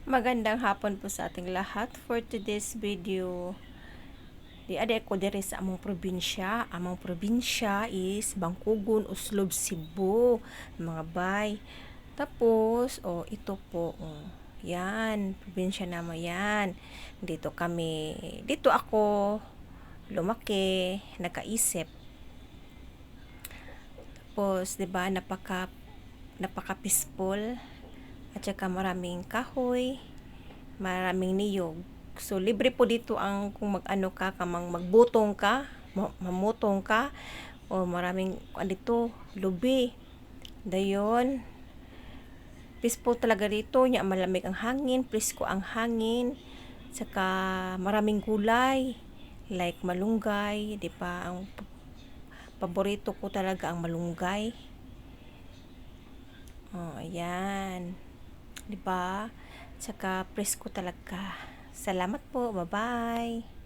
Magandang hapon po sa ating lahat. For today's video, di ade ko diri sa among probinsya. Among probinsya is Bangkugon, Uslob, Cebu, mga bay. Tapos, ito po, yan, probinsya naman yan. Dito ako lumaki, nakaisip. Tapos, 'di ba, napaka peaceful at saka maraming kahoy, maraming niyog. So libre po dito ang kung mag-ano ka, kamang magbutong ka, mamutong ka, o maraming dito, lubi. Dayon, peaceful talaga dito, nya malamig ang hangin, presko ang hangin, saka maraming gulay like malunggay, di ba? Ang paborito ko talaga ang malunggay. Ayan. 'Di ba? Tsaka presko talaga. Salamat po. Bye-bye.